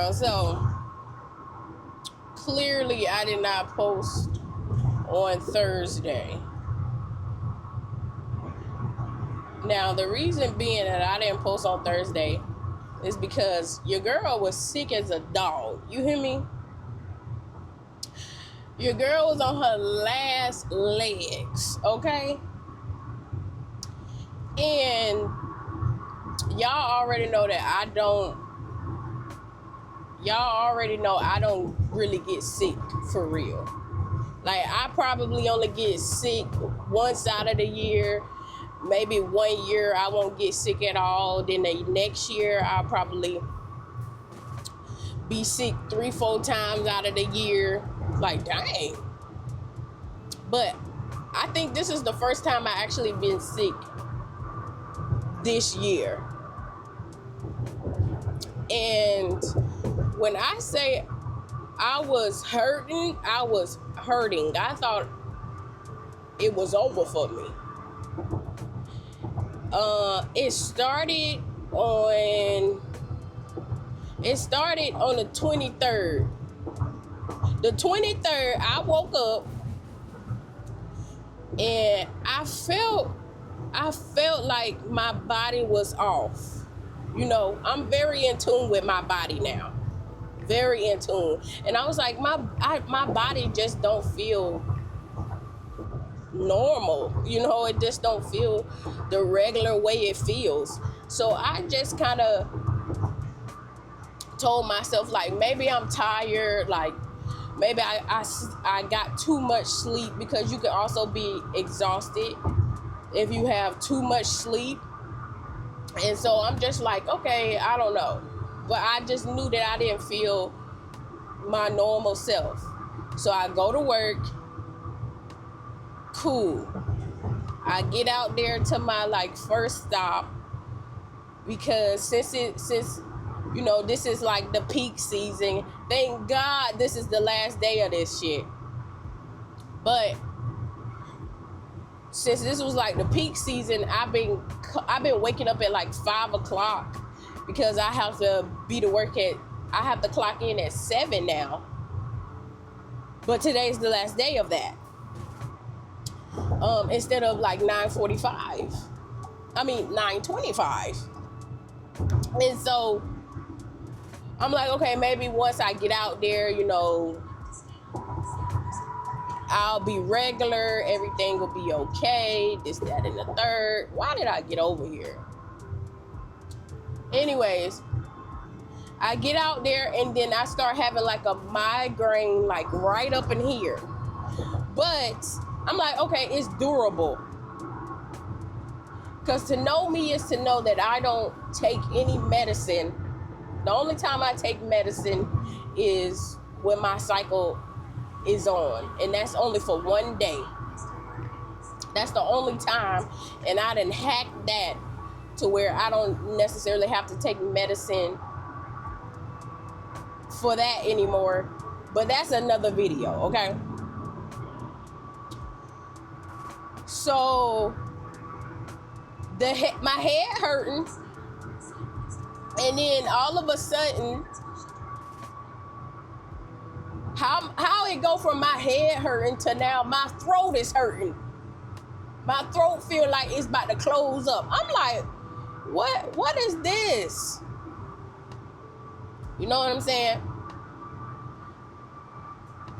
girl. So clearly I did not post on Thursday. Now the reason being that I didn't post on Thursday is because your girl was sick as a dog. You hear me? Your girl was on her last legs, okay? And y'all already know that I don't really get sick for real. Like, I probably only get sick once out of the year. Maybe 1 year I won't get sick at all. Then the next year I'll probably be sick 3-4 times out of the year. Like, dang. But I think this is the first time I actually been sick this year. And when I say I was hurting, I was hurting. I thought it was over for me. It started on the 23rd. The 23rd, I woke up and I felt like my body was off. You know, I'm very in tune with my body now. Very in tune. And I was like, my body just don't feel normal. You know, it just don't feel the regular way it feels. So I just kind of told myself, like, maybe I'm tired, like maybe I got too much sleep, because you can also be exhausted if you have too much sleep. And so I'm just like, okay, I don't know. But I just knew that I didn't feel my normal self. So I go to work. Cool. I get out there to my first stop, because since you know, this is like the peak season. Thank God this is the last day of this shit. But since this was like the peak season, I've been waking up at 5 o'clock, because I have to be to work I have to clock in at 7 now. But today's the last day of that. Instead of 9:45. I mean 9:25. And so I'm like, okay, maybe once I get out there, you know, I'll be regular, everything will be okay, this, that, and the third. Why did I get over here? Anyways, I get out there and then I start having a migraine right up in here. But I'm like, okay, it's durable. Because to know me is to know that I don't take any medicine. The only time I take medicine is when my cycle is on. And that's only for 1 day. That's the only time. And I done hacked that to where I don't necessarily have to take medicine for that anymore. But that's another video, okay? So my head hurting, and then all of a sudden, how it go from my head hurting to now my throat is hurting. My throat feel like it's about to close up. I'm like, what is this? You know what I'm saying?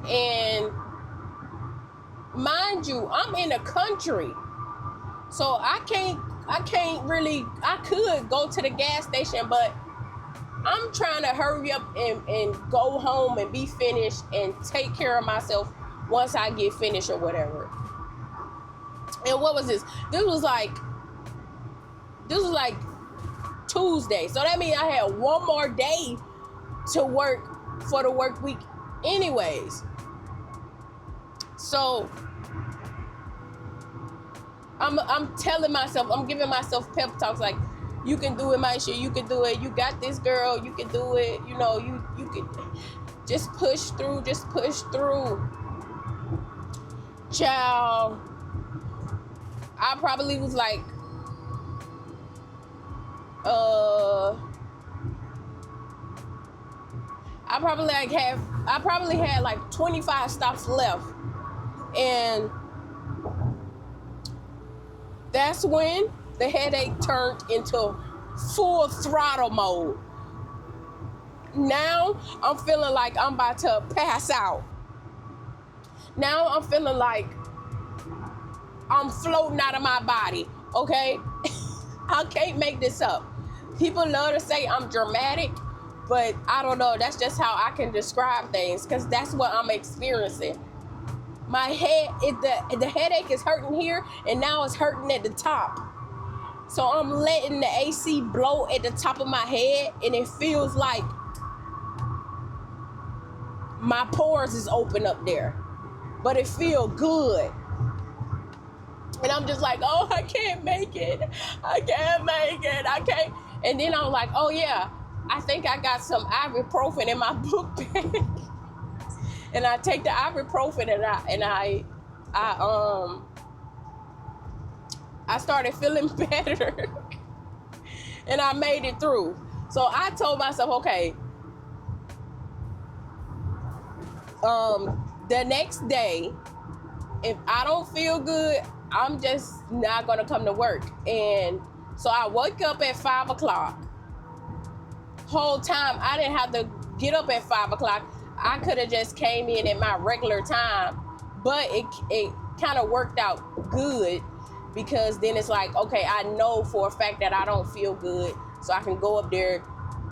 And mind you, I'm in a country, so I could go to the gas station, but I'm trying to hurry up and go home and be finished and take care of myself once I get finished or whatever. And what was this? This was like Tuesday. So that means I had one more day to work for the work week anyways. So I'm telling myself, I'm giving myself pep talks like, you can do it, MY-eshia, you can do it, you got this, girl, you can do it, you know, you can just push through. Child, I probably was like, I probably had like 25 stops left. And that's when the headache turned into full throttle mode. Now I'm feeling like I'm about to pass out. Now I'm feeling like I'm floating out of my body, okay? I can't make this up. People love to say I'm dramatic, but I don't know. That's just how I can describe things, because that's what I'm experiencing. My head, the headache is hurting here, and now it's hurting at the top. So I'm letting the AC blow at the top of my head, and it feels like my pores is open up there. But it feels good. And I'm just like, oh, I can't make it. I can't make it. I can't. And then I'm like, oh yeah, I think I got some ibuprofen in my book bag. And I take the ibuprofen and I started feeling better. And I made it through. So I told myself, okay, the next day, if I don't feel good, I'm just not gonna come to work. And so I woke up at 5 o'clock. Whole time I didn't have to get up at 5 o'clock. I could have just came in at my regular time, but it kind of worked out good, because then it's like, okay, I know for a fact that I don't feel good, so I can go up there,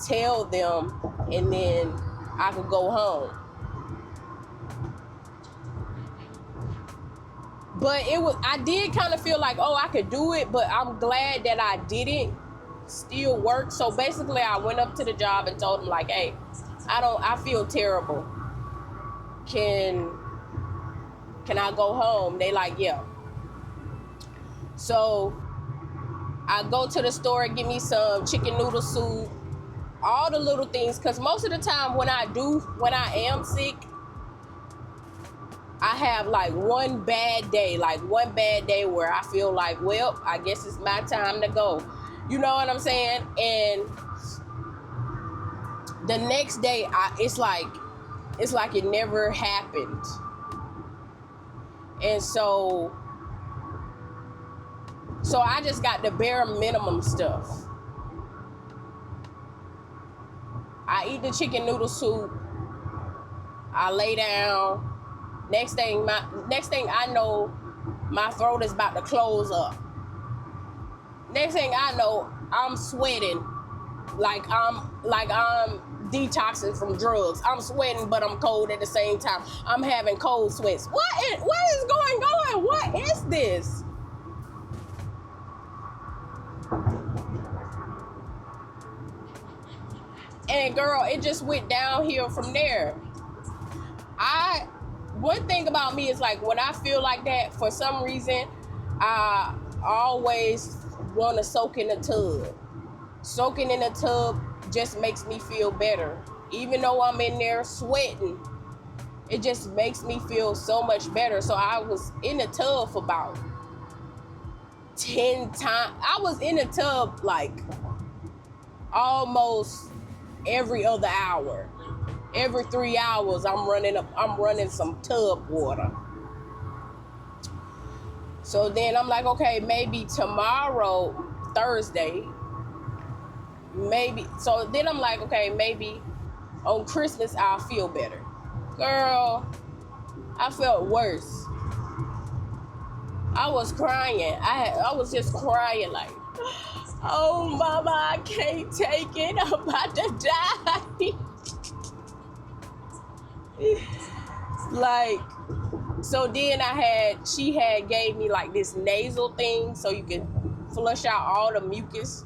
tell them, and then I could go home. But I did kind of feel like, oh, I could do it, but I'm glad that I didn't still work. So basically I went up to the job and told them like, hey, I feel terrible. Can I go home? They like, yeah. So I go to the store and get me some chicken noodle soup, all the little things, because most of the time when I am sick, I have like one bad day where I feel like, well, I guess it's my time to go. You know what I'm saying? And the next day, it's like it never happened. And so I just got the bare minimum stuff. I eat the chicken noodle soup. I lay down. Next thing I know, my throat is about to close up. Next thing I know, I'm sweating like I'm detoxing from drugs. I'm sweating, but I'm cold at the same time. I'm having cold sweats. What is going on? What is this? And girl, it just went downhill from there. One thing about me is like, when I feel like that, for some reason, I always want to soak in the tub. Soaking in the tub just makes me feel better. Even though I'm in there sweating, it just makes me feel so much better. So I was in the tub for about 10 times. I was in the tub like almost every other hour. Every 3 hours, I'm running some tub water. So then I'm like, okay, maybe tomorrow, Thursday, maybe. So then I'm like, okay, maybe on Christmas I'll feel better. Girl, I felt worse. I was crying. I was just crying like, oh, mama, I can't take it. I'm about to die. Like, so then she had gave me like this nasal thing so you can flush out all the mucus,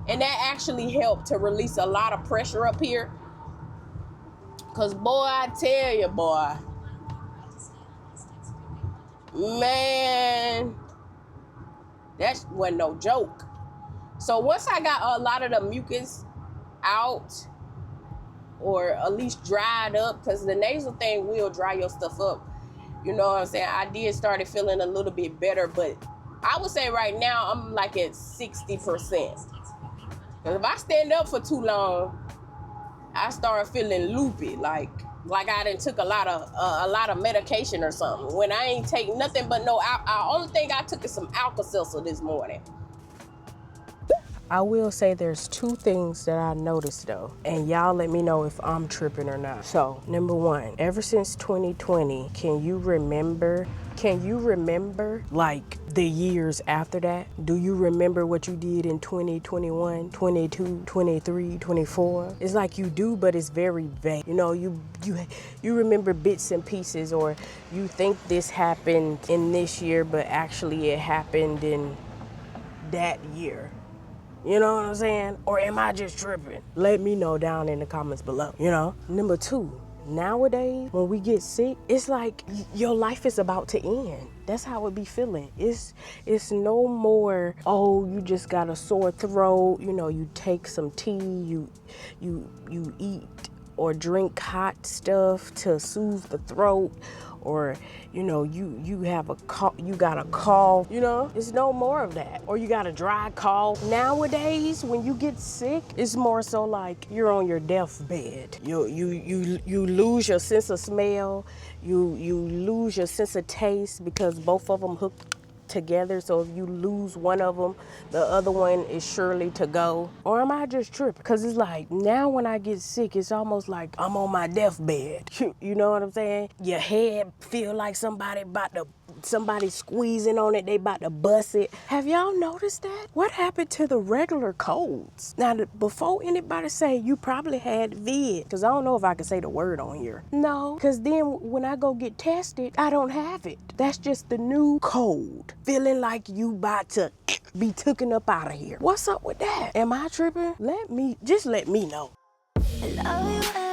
and that actually helped to release a lot of pressure up here. Cause boy, I tell you, boy, man, that wasn't no joke. So once I got a lot of the mucus out, or at least dried up, because the nasal thing will dry your stuff up. You know what I'm saying? I did started feeling a little bit better, but I would say right now I'm like at 60%. Because if I stand up for too long, I started feeling loopy, like I done took a lot of medication or something. When I ain't take nothing but no, only thing I took is some Alka-Seltzer this morning. I will say there's two things that I noticed though, and y'all let me know if I'm tripping or not. So, number one, ever since 2020, can you remember like the years after that? Do you remember what you did in 2021, 22, 23, 24? It's like you do, but it's very vague. You know, you remember bits and pieces, or you think this happened in this year, but actually it happened in that year. You know what I'm saying? Or am I just tripping? Let me know down in the comments below, you know? Number two, nowadays, when we get sick, it's like your life is about to end. That's how it be feeling. It's no more, oh, you just got a sore throat, you know, you take some tea, you eat or drink hot stuff to soothe the throat, or you know, you have a cough, you got a cough, you know, it's no more of that. Or you got a dry cough. Nowadays, when you get sick, it's more so like you're on your deathbed. You lose your sense of smell, you lose your sense of taste, because both of them hook together. So if you lose one of them, the other one is surely to go. Or am I just tripping? Because it's like now when I get sick, it's almost like I'm on my deathbed. You know what I'm saying? Your head feel like somebody squeezing on it, they about to bust it. Have y'all noticed that? What happened to the regular colds? Now, before anybody say you probably had vid, because I don't know if I can say the word on here. No, because then when I go get tested, I don't have it. That's just the new cold. Feeling like you about to be taken up out of here. What's up with that? Am I tripping? Let me know. I love you.